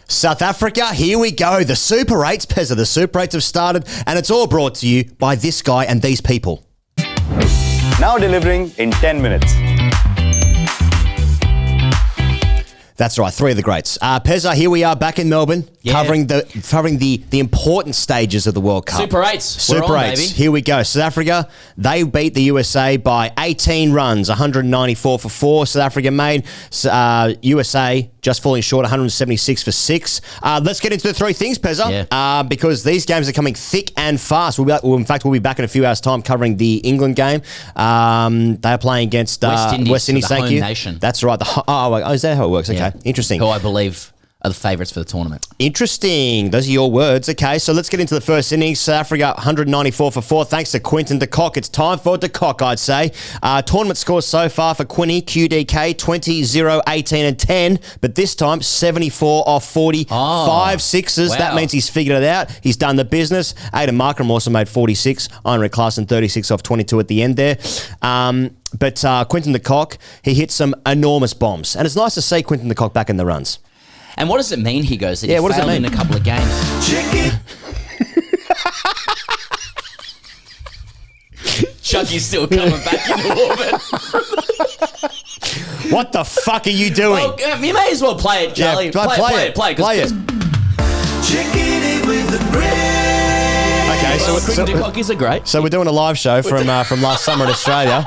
South Africa, here we go. The Super 8s, Pezza. The Super 8s have started, and it's all brought to you by this guy and these people. Now delivering in 10 minutes. That's right, three of the greats. Pezza, here we are back in Melbourne, covering the important stages of the World Cup. Super 8s. Super We're on, 8s. baby. Here we go. South Africa, they beat the USA by 18 runs, 194 for 4. South Africa made. USA just falling short, 176 for 6. Let's get into the three things, Pezza, because these games are coming thick and fast. We'll be back in a few hours' time covering the England game. They're playing against West Indies. The thank home you. nation. That's right. Is that how it works? Okay, interesting. Who I believe are the favourites for the tournament. Interesting. Those are your words. Okay, so let's get into the first innings. South Africa, 194 for 4. Thanks to Quinton de Kock. It's time for de Kock, I'd say. Tournament scores so far for Quinny, QDK, 20, 0, 18 and 10. But this time, 74 off 40. 5 sixes. Wow. That means he's figured it out. He's done the business. Aidan Markram also made 46. Heinrich Klaassen, 36 off 22 at the end there. But Quinton de Kock, he hit some enormous bombs. And it's nice to see Quinton de Kock back in the runs. And what does it mean, he goes, that he what does it failed mean? in a couple of games? Chucky's still coming back in orbit. What the fuck are you doing? Well, you may as well play it, Charlie. Play it. Okay, Quinton de Kock is a great. So we're doing a live show from last summer in Australia.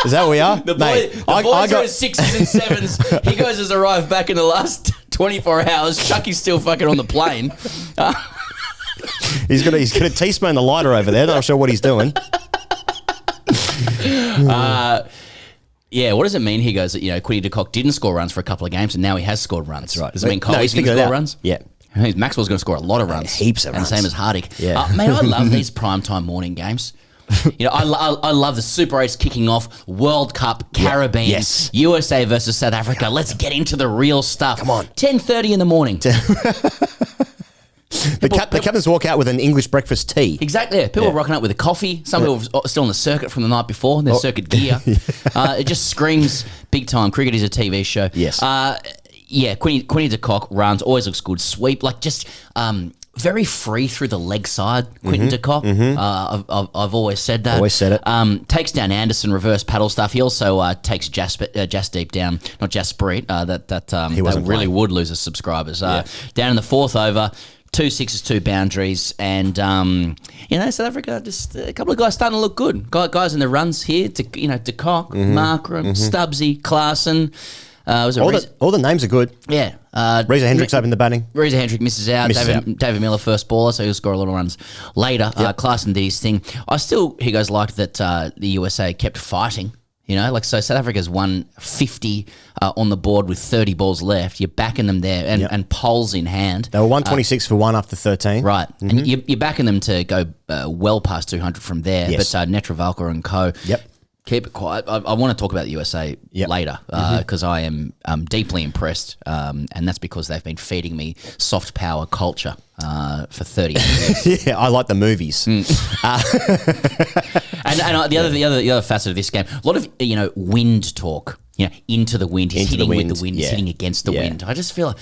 Is that what we are? The boys are 6s and 7s. He goes has arrived back in the last 24 hours. Chucky's still fucking on the plane. He's got a teaspoon the lighter over there. Not sure what he's doing. What does it mean? He goes that Quinny de Kock didn't score runs for a couple of games, and now he has scored runs. That's right. Does it mean Coley's going to score runs? Yeah. Maxwell's going to score a lot of runs. Heaps of runs. And same as Hardik. Yeah. Man, I love these primetime morning games. I love the Super 8s kicking off, World Cup, Caribbean, Yes. USA versus South Africa. Let's get into the real stuff. Come on. 10:30 in the morning. The captains walk out with an English breakfast tea. Exactly. People are rocking up with a coffee. Some people are still on the circuit from the night before, their circuit gear. It just screams big time. Cricket is a TV show. Yes. Quinny de Kock runs, always looks good. Sweep, very free through the leg side, Quinton de Kock. I've always said that. Always said it. Takes down Anderson, reverse paddle stuff. He also takes Jasdeep down, not Jasprit. That really would lose his subscribers. Down in the fourth over, 2 6s, 2 boundaries, and South Africa, just a couple of guys starting to look good. Guys in the runs here, de Kock, Markram, Stubbsy, Klaassen. All the names are good. Yeah. Reza Hendricks open the batting. Reza Hendricks misses out. David Miller first baller, so he'll score a lot of runs later. Klaassen did his thing. I still, he goes, liked that the USA kept fighting. So South Africa's won 50 on the board with 30 balls left. You're backing them there and poles in hand. They were 126 for 1 after 13. Right. And you're backing them to go well past 200 from there. Yes. But Netravalka and co. Yep. Keep it quiet. I want to talk about the USA later because I am deeply impressed, and that's because they've been feeding me soft power culture for 30 years. I like the movies. And the other facet of this game, a lot of wind talk. Into the wind. He's hitting with the wind. He's hitting against the wind. I just feel.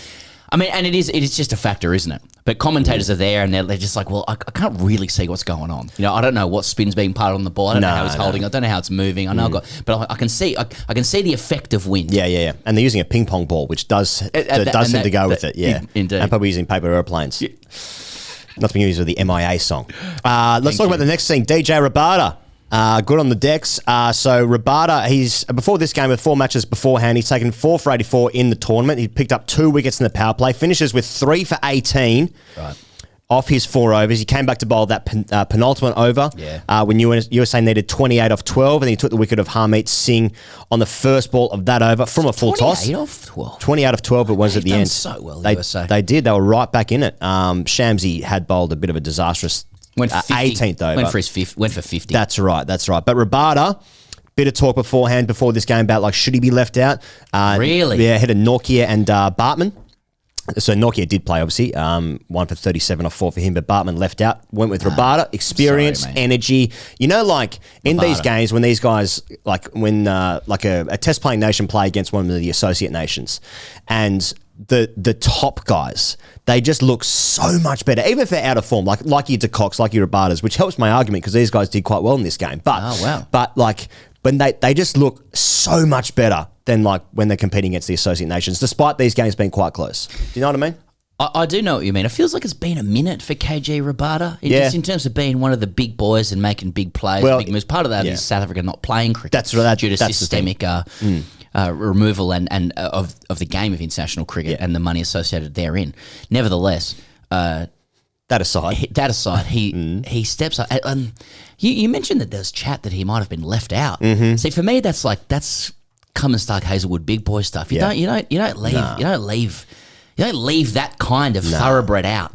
And it is just a factor, isn't it? But commentators are there, and they're just like, well, I can't really see what's going on. I don't know what spin's being parted on the ball. I don't know how he's holding. I don't know how it's moving. I know, but I can see the effect of wind. Yeah. And they're using a ping pong ball, which does seem to go with it. Yeah, indeed. And probably using paper airplanes. Yeah. Not to be used with the MIA song. Let's talk about the next thing. DJ Rabada. Good on the decks. So Rabada, he's before this game with 4 matches beforehand, he's taken 4 for 84 in the tournament. He picked up 2 wickets in the power play, finishes with 3 for 18 off his 4 overs. He came back to bowl that penultimate over when USA needed 28 off 12, and he took the wicket of Harmeet Singh on the first ball of that over from a full toss. 28 off 12? 20 out of 12 it was at the end. So well, USA. They did. They were right back in it. Shamsi had bowled a bit of a disastrous 18th over. Went for 50. That's right. But Rabada, bit of talk beforehand, before this game about should he be left out? Really? Yeah, ahead of Nortje and Bartman. So Nortje did play, obviously. 1 for 37 off 4 for him, but Bartman left out. Went with Rabada. Experience, energy. In these games, when these guys, when a test playing nation play against one of the associate nations, and the top guys, they just look so much better, even if they're out of form, like your Cocks, like your Rabadas, which helps my argument because these guys did quite well in this game. But like when they just look so much better than like when they're competing against the Associate Nations, despite these games being quite close. Do you know what I mean? I do know what you mean. It feels like it's been a minute for KG Rabada. Just in terms of being one of the big boys and making big plays, big moves. Part of that is South Africa not playing cricket. That's right. Due to systemic removal and of the game of international cricket and the money associated therein. Nevertheless, that aside, he steps up. You mentioned that there's chat that he might have been left out. See, for me, that's Cummins, Stark, Hazelwood, big boy stuff. You don't leave that kind of thoroughbred out.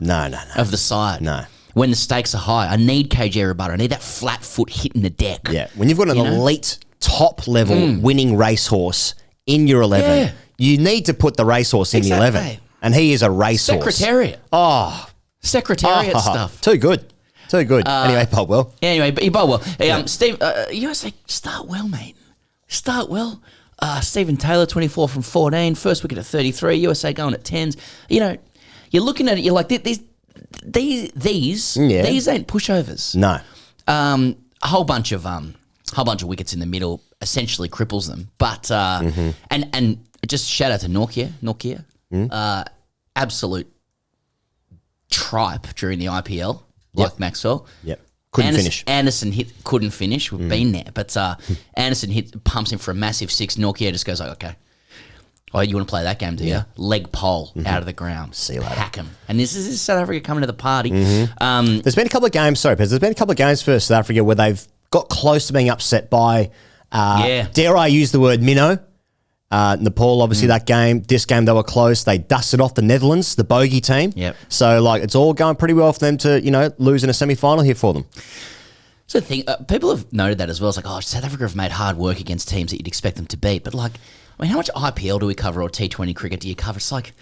Of the side. No. When the stakes are high, I need KJ Rabada. I need that flat foot hitting the deck. Yeah. When you've got an elite, top level winning racehorse in your 11, you need to put the racehorse in the 11, and he is a racehorse. Secretariat. Secretariat stuff. Too good. Anyway, bowled well. Anyway, he bowled well. Steve, USA start well, mate. Start well. Stephen Taylor, 24 from 14, first wicket at 33, USA going at 10s. You're looking at it, you're like, these ain't pushovers. No. A whole bunch of wickets in the middle essentially cripples them. But and just shout out to Norkia. Absolute tripe during the IPL, like Maxwell. Yep. Couldn't finish. Anderson couldn't finish. We've been there. But Anderson pumps him for a massive 6. Nokia just goes like, okay. Oh, you want to play that game, do you? Leg pole out of the ground. See you later. Hack him. And this is South Africa coming to the party. There's been a couple of games, there's been a couple of games for South Africa where they've got close to being upset by, dare I use the word minnow? Nepal, obviously, that game. This game, they were close. They dusted off the Netherlands, the bogey team. Yep. So, it's all going pretty well for them to, lose in a semi-final here for them. So the thing, people have noted that as well. It's like, South Africa have made hard work against teams that you'd expect them to beat. But, how much IPL do we cover or T20 cricket do you cover? It's like,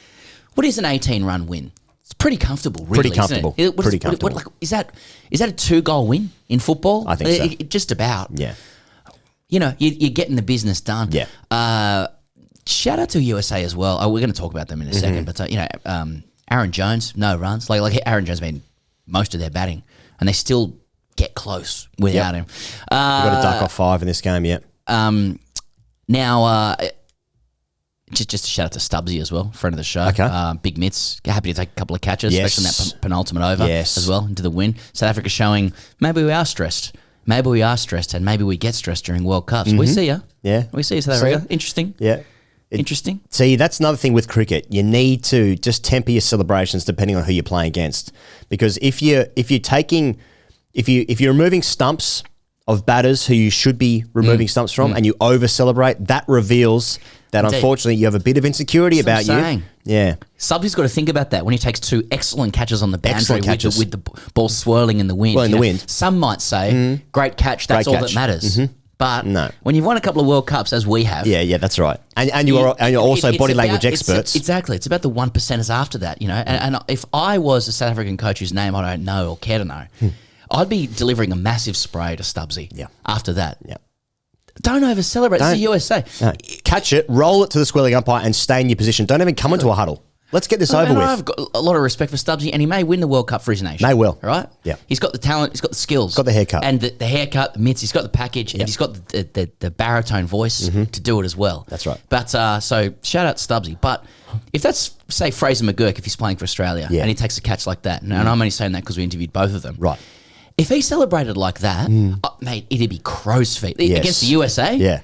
what is an 18-run win? It's pretty comfortable, really, Pretty comfortable. Pretty comfortable. Is that a 2-goal win in football? I think so. Just about. Yeah. You're getting the business done. Yeah. Shout out to USA as well. We're going to talk about them in a second, but Aaron Jones, no runs. Like Aaron Jones made most of their batting, and they still get close without him. We've got a duck off 5 in this game. Yep. Now, just a shout out to Stubbsy as well, friend of the show. Okay. Big mitts, happy to take a couple of catches, especially in that penultimate over as well into the win. South Africa showing maybe we are stressed. Maybe we are stressed, and maybe we get stressed during World Cups. We see you. Yeah. We see you, South Africa. Interesting. Yeah. Interesting. See, that's another thing with cricket. You need to just temper your celebrations depending on who you're playing against, because if you're removing stumps of batters who you should be removing stumps from, and you over celebrate, that reveals that unfortunately you have a bit of insecurity about you. Yeah, Subsy's got to think about that when he takes 2 excellent catches on the boundary with the ball swirling in the wind. Well, in the wind. Some might say, great catch. That's all that matters. But when you've won a couple of World Cups, as we have, that's right, and you're also body language experts. Exactly, it's about the 1%ers after that, And if I was a South African coach whose name I don't know or care to know, I'd be delivering a massive spray to Stubbsy. Yeah. After that, yeah. Don't over celebrate. This is the USA. No. Catch it, roll it to the squirreling umpire, and stay in your position. Don't even come into a huddle. Let's get this over with. I've got a lot of respect for Stubbsy, and he may win the World Cup for his nation. May well. Right? Yeah. He's got the talent, he's got the skills. Got the haircut. And the haircut, the mitts, he's got the package, and he's got the baritone voice to do it as well. That's right. But, so, shout out Stubbsy. But if that's, say, Fraser McGurk, if he's playing for Australia, and he takes a catch like that, and I'm only saying that because we interviewed both of them. Right. If he celebrated like that, mate, it'd be crow's feet. Against the USA? Yeah.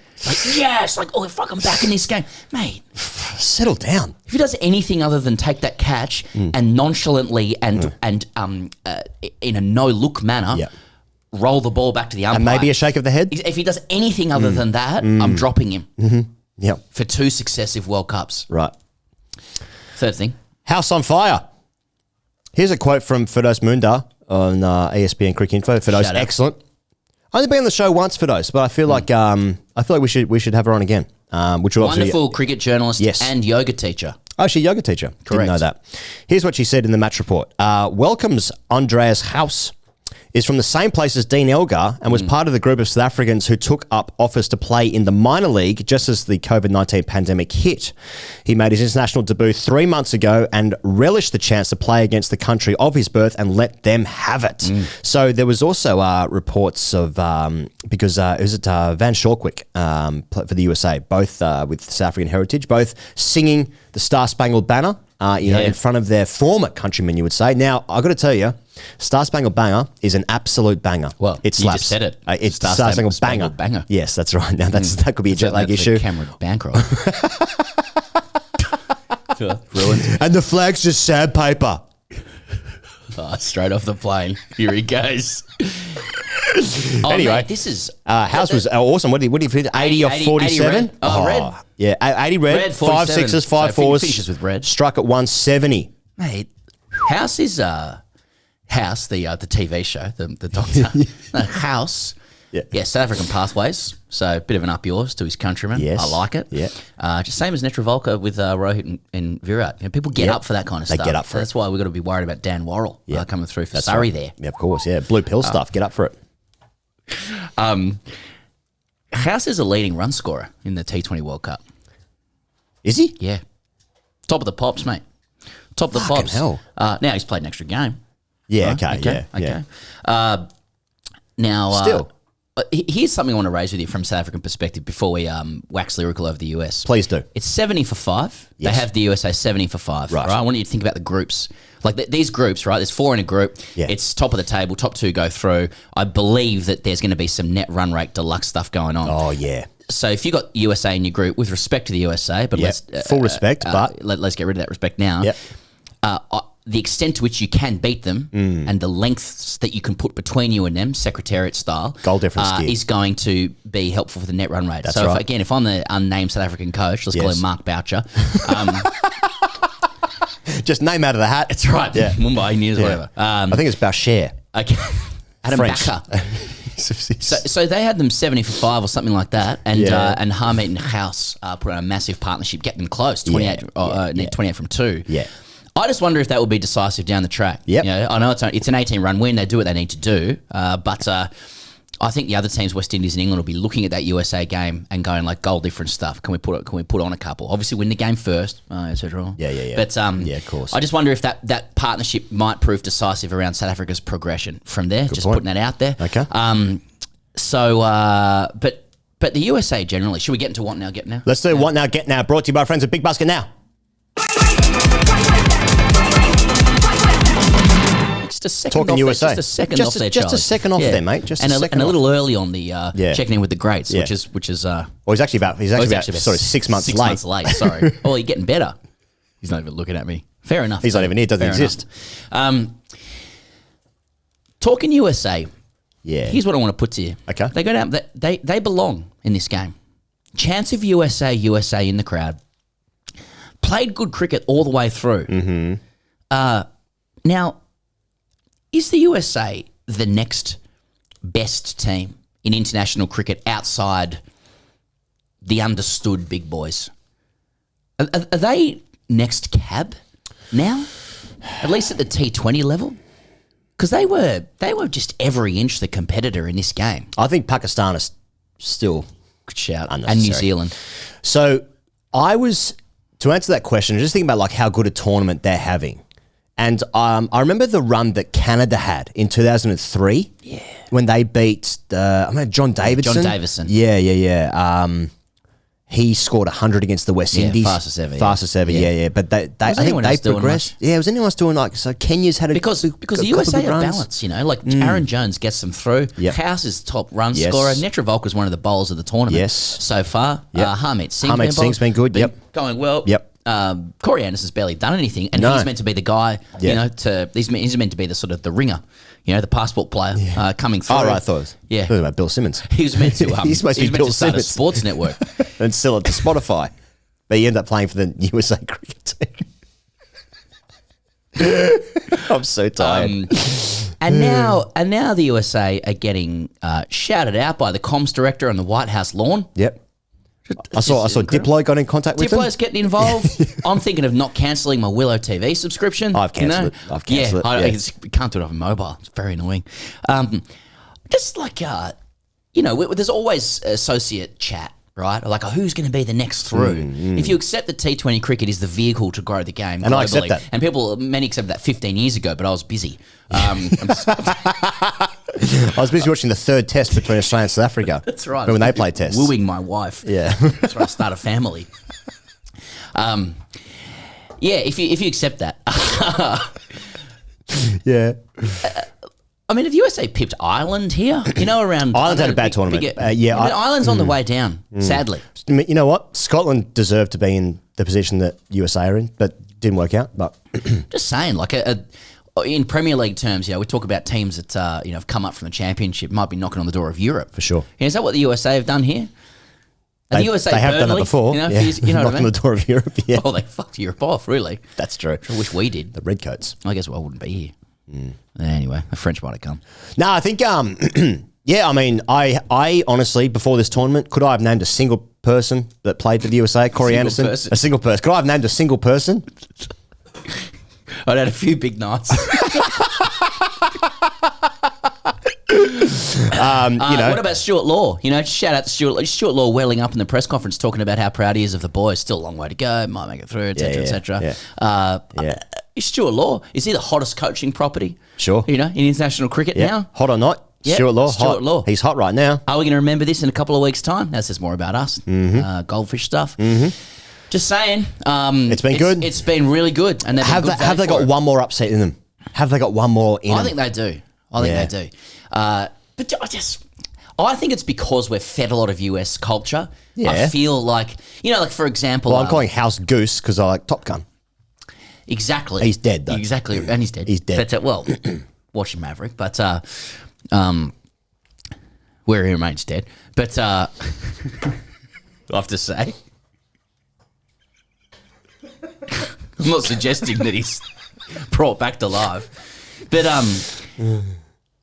We're fucking back in this game. Mate. Settle down. If he does anything other than take that catch and nonchalantly and in a no-look manner, roll the ball back to the umpire. And maybe a shake of the head? If he does anything other than that, I'm dropping him. Yep. For 2 successive World Cups. Right. Third thing. House on fire. Here's a quote from Firdaus Munda on ESPN Cricket Info. Firdaus, excellent. Only been on the show once, Firdaus, but I feel like we should have her on again. Which will wonderful cricket journalist and yoga teacher. Oh, she's a yoga teacher. Correct. Didn't know that. Here's what she said in the match report. Welcomes Andreas House is from the same place as Dean Elgar and was part of the group of South Africans who took up offers to play in the minor league just as the COVID-19 pandemic hit. He made his international debut 3 months ago and relished the chance to play against the country of his birth and let them have it. So there was also reports of, because it was Van Schalkwyk for the USA, both with South African heritage, both singing the Star Spangled Banner, in front of their former countrymen, you would say. Now, I've got to tell you, Star Spangled Banger is an absolute banger. Well, it slaps. You just said it. It's Star Spangled Banger. Yes, that's right. Now, that could be a jet lag issue. Cameron bankroll. Ruined. And the flag's just sandpaper. Straight off the plane. Here he goes. Anyway, mate, this is House was awesome. What did he finish? 80 off 47? 80 red. Red. Yeah, 80 red, 5 sixes, 5 fours. Finishes with red. Struck at 170. Mate, House is House, the TV show, the doctor. House. Yeah, South African pathways. So a bit of an up yours to his countrymen. Yes. I like it. Yeah. Just same as Netravolka with Rohit and Virat. People get up for that kind of stuff. They get up for it. That's why we've got to be worried about Dan Worrell coming through for Surrey there. Yeah, of course. Yeah, blue pill stuff. Get up for it. House is a leading run scorer in the T20 World Cup. Is he? Yeah. Top of the pops, mate. Top of the Fucking pops. hell. Now he's played an extra game. Yeah, Right? okay. Now, Still. Here's something I want to raise with you from South African perspective before we wax lyrical over the US. Please do. It's 70 for 5. Yes. They have the USA 70 for 5. Right. I want you to think about the groups. Like these groups, right? There's 4 in a group. Yeah. It's top of the table. Top 2 go through. I believe that there's going to be some net run rate deluxe stuff going on. Oh, yeah. So if you got USA in your group, with respect to the USA, but let's full respect, but let's get rid of that respect now. Yep. The extent to which you can beat them and the lengths that you can put between you and them, secretariat style, goal difference is going to be helpful for the net run rate. That's so right. if I'm the unnamed South African coach, let's call him Mark Boucher. Just name out of the hat. That's right. Yeah. Mumbai Indians, whatever. I think it's Boucher. Okay. Adam French. Backer. So they had them 70 for 5 or something like that, and Harmeet and House put on a massive partnership, getting them close, 28 from 2. Yeah. I just wonder if that will be decisive down the track. Yep. I know it's an 18-run win. They do what they need to do, but I think the other teams, West Indies and England, will be looking at that USA game and going like goal difference stuff. Can we put on a couple? Obviously, win the game first, etc. Yeah. But of course. I just wonder if that partnership might prove decisive around South Africa's progression from there. Just point. putting that out there. Okay. But the USA generally, should we get into what now, get now? Let's do What Now, Get Now, brought to you by our friends at Big Basket Now. Just a second Talking off USA. Just a second off there, Just a second off there, mate. Just a second and a off. little early on the checking in with the greats, which is Well, he's actually about sort of 6 months late. 6 months late, sorry. Oh, you're getting better. He's not even looking at me. Fair enough. He's not even here. Doesn't exist. Talking USA. Yeah. Here's what I want to put to you. Okay. They go down. They belong in this game. Chance of USA in the crowd. Played good cricket all the way through. Mm-hmm. Now, is the USA the next best team in international cricket outside the understood big boys? Are they next cab now? At least at the T20 level? Because they were just every inch the competitor in this game. I think Pakistan is still Good shout. And unnecessary. New Zealand. So to answer that question, just thinking about like how good a tournament they're having. And I remember the run that Canada had in 2003. Yeah. When they beat John Davidson. John Davison. Yeah. He scored 100 against the West Indies. Fastest ever. Yeah. But I think they progressed. Yeah, was anyone else doing so Kenya's had because the USA are balanced, like Aaron Jones gets them through. Yep. House is top run Yes. scorer. Netravolka is one of the bowlers of the tournament. Yes. So far. Yep. Harmeet Singh's been good. Yep. Going well. Yep. Corey Anderson's barely done anything, and No. he's meant to be the guy. Yeah. He's meant to be the sort of the ringer, the passport player coming through. Oh, right, I thought it was talking about Bill Simmons. He was meant to. He's supposed to be Bill start a Simmons. sports network. And sell it to Spotify. But he ended up playing for the USA cricket team. I'm so tired. And now the USA are getting shouted out by the comms director on the White House lawn. Yep. I saw Diplo got in contact with them. Diplo's getting involved. I'm thinking of not cancelling my Willow TV subscription. I've cancelled it. I've cancelled it. I can't do it on mobile. It's very annoying. Just like, there's always associate chat, right? Like, who's going to be the next through? If you accept that T20 cricket is the vehicle to grow the game and globally, I accept that. And many accepted that 15 years ago, but I was busy. I was busy watching the third test between Australia and South Africa. That's right. When they played tests. Wooing my wife. Yeah. That's where I start a family. If you accept that. Yeah. I mean, have USA pipped Ireland here? Around... Ireland's had a bad tournament. Ireland's on the way down, sadly. You know what? Scotland deserved to be in the position that USA are in, but didn't work out. But just saying, like in Premier League terms, we talk about teams that have come up from the Championship, might be knocking on the door of Europe for sure. Is that what the USA have done here? They have done it before. You know what I mean? On the door of Europe. Yeah. Oh, they fucked Europe off, really. That's true. I wish we did. The Redcoats. I guess I wouldn't be here. Anyway, the French might have come. No, I think, I mean, I honestly, before this tournament, could I have named a single person that played for the USA? Corey Anderson? A single person. Could I have named a single person? I'd had a few big nights. What about Stuart Law? Shout out to Stuart Law welling up in the press conference talking about how proud he is of the boys. Still a long way to go, might make it through, etc., etc. Stuart Law, is he the hottest coaching property? Sure. In international cricket now? Hot or not? Yep. Stuart Law, Stuart Law. He's hot right now. Are we going to remember this in a couple of weeks' time? That says more about us. Goldfish stuff. Just saying. It's been good. It's been really good. And have they got one more upset in them? Have they got one more in them? I think they do. They do. But I think it's because we're fed a lot of US culture. Yeah. I feel like, like for example... Well, I'm calling House Gous because I like Top Gun. Exactly. He's dead, though. Exactly. And he's dead. He's dead. But, watching Maverick. But, where he remains dead. But, I have to say... I'm not suggesting that he's brought back to life. But,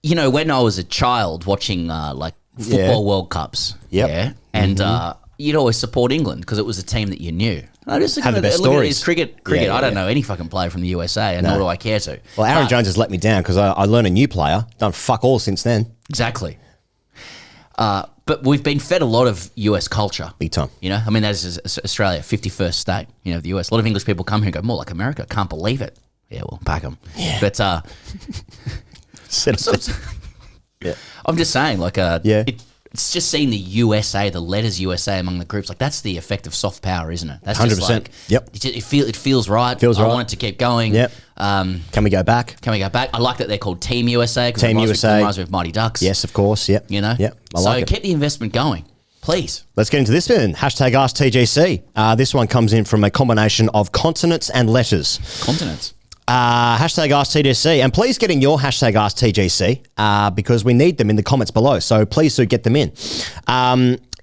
when I was a child watching, football World Cups. Yep. Yeah. And you'd always support England because it was a team that you knew. I just Have the best look at stories. his cricket. I don't know any fucking player from the USA, and nor do I care to. Well, Aaron Jones has let me down because I learned a new player. Done fuck all since then. Exactly. But we've been fed a lot of US culture. Big time. I mean, that is Australia, 51st state, the US. A lot of English people come here and go, more like America. Can't believe it. Yeah, well, pack them. Yeah. But I'm just saying, it's just seeing the USA, the letters USA among the groups. Like, that's the effect of soft power, isn't it? That's 100%. Just like, yep. It feels right. Feels right. I want it to keep going. Yep. Can we go back? I like that they're called Team USA. Team USA. Reminds me of Mighty Ducks. Yes, of course. Yep. Yep. I like it. Keep the investment going, please. Let's get into this then. Hashtag AskTGC. This one comes in from a combination of consonants and letters. Consonants. Hashtag AskTGC. And please get in your hashtag AskTGC because we need them in the comments below. So please do get them in.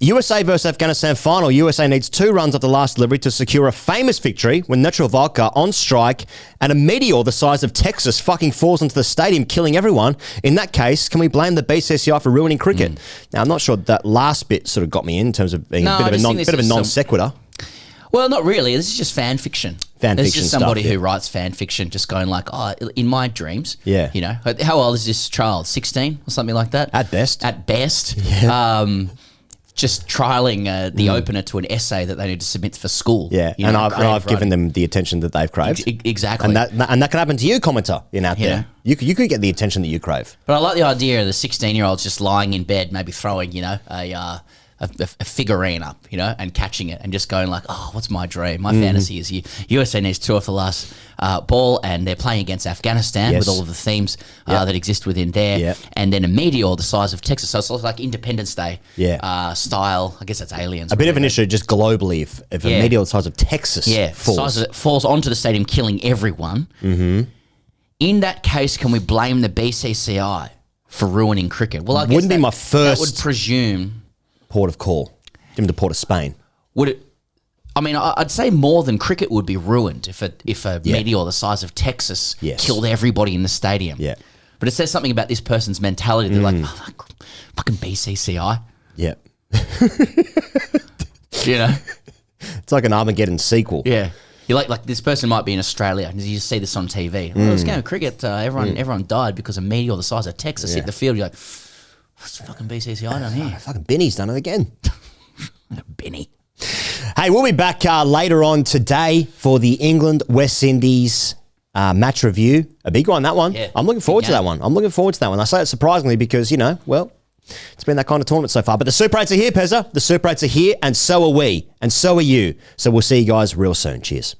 USA versus Afghanistan final. USA needs 2 runs of the last delivery to secure a famous victory when Natural Vodka on strike and a meteor the size of Texas fucking falls into the stadium, killing everyone. In that case, can we blame the BCCI for ruining cricket? Now, I'm not sure that last bit sort of got me in terms of being a bit of a non sequitur. Well, not really. This is just fan fiction. It's just somebody stuff, who writes fan fiction, just going like, in my dreams. Yeah. How old is this child? 16 or something like that? At best. Yeah. Just trialing the opener to an essay that they need to submit for school. Yeah, and I've given them the attention that they've craved. Exactly. And that could happen to you, commenter, out there. You could get the attention that you crave. But I like the idea of the 16-year-olds just lying in bed, maybe throwing, a figurine up, and catching it and just going like, oh, what's my dream? My fantasy is USA needs 2 off the last ball and they're playing against Afghanistan with all of the themes that exist within there. And then a meteor the size of Texas. So it's like Independence Day style. I guess that's aliens. A bit of an issue just globally if a meteor the size of Texas falls onto the stadium, killing everyone. In that case, can we blame the BCCI for ruining cricket? Well, I guess wouldn't be my first. That would presume... port of call. Give them to Port of Spain. Would it? I mean, I'd say more than cricket would be ruined if a meteor the size of Texas killed everybody in the stadium. Yeah. But it says something about this person's mentality. They're like, fucking BCCI. Yeah. You know? It's like an Armageddon sequel. Yeah. You like this person might be in Australia and you see this on TV. Well, this game of cricket, everyone died because a meteor the size of Texas hit the field. You're like, what's fucking BCCI done here? Fucking Benny's done it again. Benny. Hey, we'll be back later on today for the England-West Indies match review. A big one, that one. Yeah, I'm looking forward to that one. I say it surprisingly because, it's been that kind of tournament so far. But the Super 8s are here, Pezza. The Super 8s are here, and so are we. And so are you. So we'll see you guys real soon. Cheers.